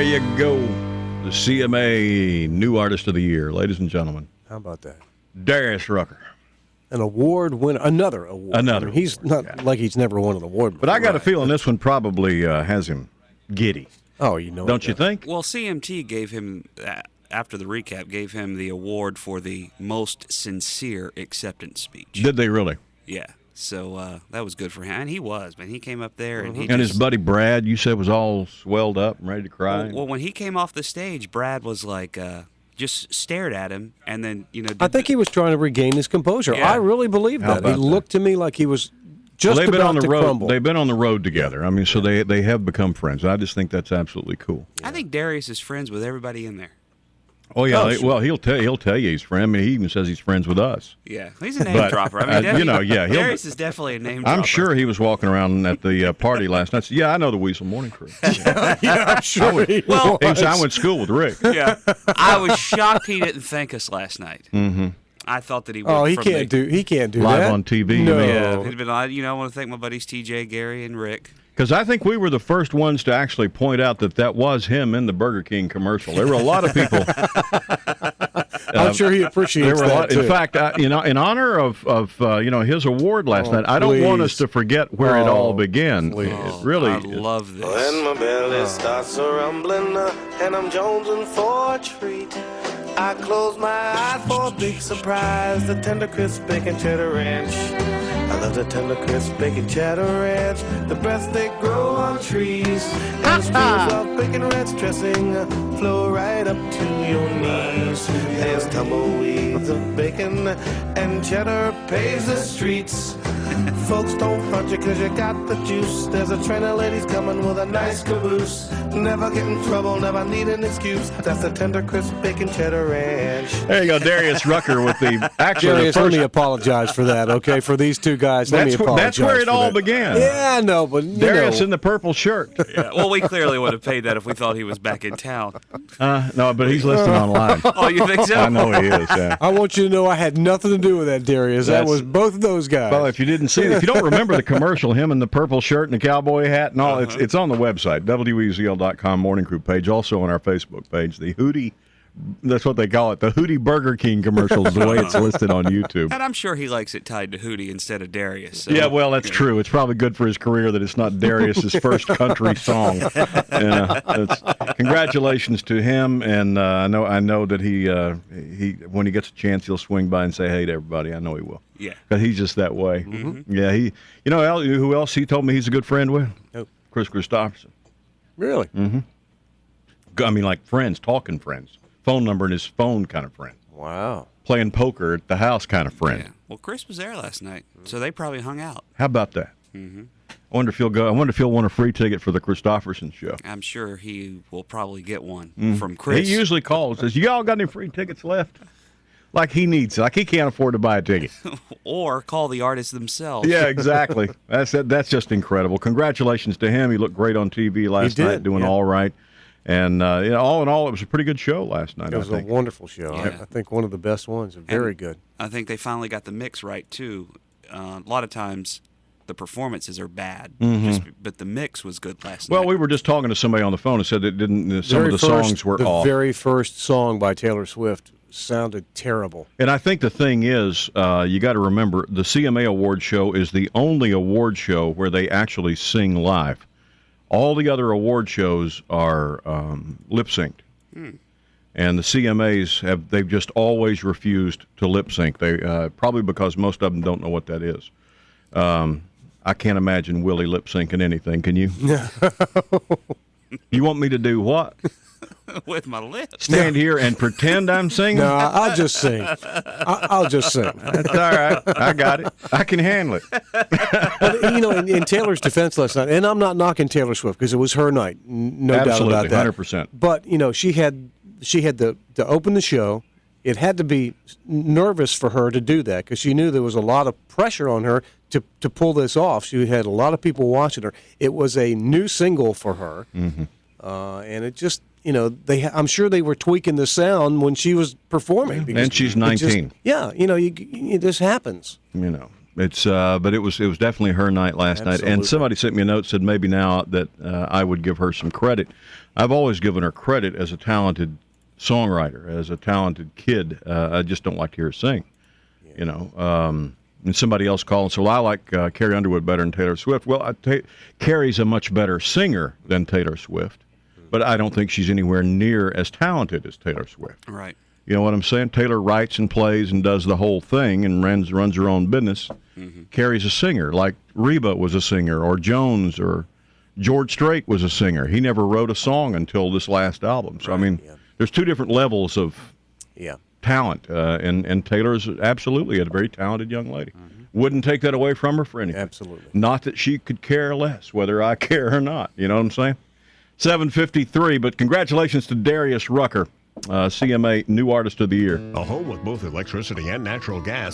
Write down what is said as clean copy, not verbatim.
you go. The CMA New Artist of the Year, ladies and gentlemen. How about that? Darius Rucker. An award winner. Another award. Another he's award, not like he's never won an award before. But I got a feeling this one probably has him giddy. Oh, you know. Don't you think? Well, CMT gave him, after the recap, gave him the award for the most sincere acceptance speech. Did they really? Yeah. So that was good for him. And he was, man. He came up there and he And just, his buddy Brad, you said, was all swelled up and ready to cry. Well, when he came off the stage, Brad was like, just stared at him, and then, I think he was trying to regain his composure. Yeah. I really believe How that. He about looked to me like he was just they've been about on the to road. crumble. They've been on the road together. I mean, so they have become friends. I just think that's absolutely cool. I think Darius is friends with everybody in there. Oh yeah, Oh, sure. well he'll tell you he's friend. I mean, he even says he's friends with us. Yeah, he's a name But, dropper. I mean, you know, yeah, he'll- Darius is definitely a name dropper. I'm sure he was walking around at the party last night. Said, yeah, I know the Weasel Morning Crew. yeah, I'm sure he Well, was. I went to school with Rick. Yeah, I was shocked he didn't thank us last night. Mm-hmm. I thought that he would. Oh, he from can't the, do Live that. on TV, you No. mean? Yeah, he'd been. I want to thank my buddies TJ, Gary, and Rick. Because I think we were the first ones to actually point out that was him in the Burger King commercial. There were a lot of people. I'm sure he appreciates There were a that lot. too. In fact, in honor of his award last night, I don't want us please. to forget where it all Oh, began. please. It really. I love this. When my belly starts a rumbling and I'm jonesing for a treat, I close my eyes for a big surprise, the tender crisp bacon cheddar ranch. I love the tender crisp bacon cheddar ranch, the best they grow on trees. And the streams of bacon ranch dressing flow right up to your knees. There's tumbleweeds of bacon and cheddar pays the streets. Folks don't front you cause you got the juice. There's a train of ladies coming with a nice caboose. Never get in trouble, never need an excuse. That's the tender crisp bacon cheddar ranch. There you go, Darius Rucker with the actually the Darius, let first. me apologize for that, okay? For these two guys, let me apologize. That's where it for all that. began. Yeah, I know, but you Darius know. in the purple shirt. Yeah, well, we clearly would have paid that if we thought he was back in town. No, but he's listed online. Oh, you think so? I know he is. Yeah. I want you to know I had nothing to do with that, Darius. That That's- was both of those guys. Well, if you didn't see it, if you don't remember the commercial, him in the purple shirt and the cowboy hat and all, it's on the website, WEZL.com Morning Crew page, also on our Facebook page. The Hootie, that's what they call it, the Hootie Burger King commercial is the way it's listed on YouTube. And I'm sure he likes it tied to Hootie instead of Darius. So, Yeah, well, that's true. It's probably good for his career that it's not Darius's first country song. Congratulations to him, and I know that he when he gets a chance, he'll swing by and say hey to everybody. I know he will. Yeah. Because he's just that way. Yeah, who else he told me he's a good friend with? Who? Chris Christopherson. Really? I mean, like friends, talking friends. Phone number and his phone kind of friend. Wow. Playing poker at the house kind of friend. Yeah. Well, Chris was there last night, so they probably hung out. How about that? I wonder if he'll go. I wonder if he'll want a free ticket for the Christopherson show. I'm sure he will probably get one from Chris. He usually calls and says, "You all got any free tickets left?" Like he needs, like he can't afford to buy a ticket. Or call the artists themselves. Yeah, exactly. That's just incredible. Congratulations to him. He looked great on TV last did, night, doing yeah. all right. And all in all, it was a pretty good show last night. It was I a think. wonderful show. Yeah. I think one of the best ones. Very good. I think they finally got the mix right, too. A lot of times the performances are bad, but the mix was good last night. Well, we were just talking to somebody on the phone and said that some of the songs were the off. very first song by Taylor Swift sounded terrible. And I think the thing is, you got to remember, the CMA award show is the only award show where they actually sing live. All the other award shows are lip synced. And the CMAs they've just always refused to lip sync. They probably because most of them don't know what that is. I can't imagine Willie lip syncing anything. Can you? You want me to do what? With my lips. Stand here and pretend I'm singing? No, I'll just sing. I'll just sing. That's all right. I got it. I can handle it. But, in Taylor's defense last night, and I'm not knocking Taylor Swift because it was her night, no Absolutely, doubt about that. 100%. But she had to open the show. It had to be nervous for her to do that because she knew there was a lot of pressure on her to pull this off. She had a lot of people watching her. It was a new single for her, and it just. I'm sure they were tweaking the sound when she was performing. Because And she's 19. This happens. It's but it was definitely her night last night. And Absolutely. somebody sent me a note, said maybe now that I would give her some credit. I've always given her credit as a talented songwriter, as a talented kid. I just don't like to hear her sing, you know. And somebody else called and said, well, I like Carrie Underwood better than Taylor Swift. Well, Carrie's a much better singer than Taylor Swift, but I don't think she's anywhere near as talented as Taylor Swift. Right. You know what I'm saying? Taylor writes and plays and does the whole thing and runs her own business. Carrie's a singer, like Reba was a singer, or Jones, or George Strait was a singer. He never wrote a song until this last album. So, I mean, there's two different levels of talent, and Taylor's absolutely a very talented young lady. Wouldn't take that away from her for anything. Absolutely. Not that she could care less whether I care or not. You know what I'm saying? 7:53, but congratulations to Darius Rucker, CMA New Artist of the Year. A home with both electricity and natural gas.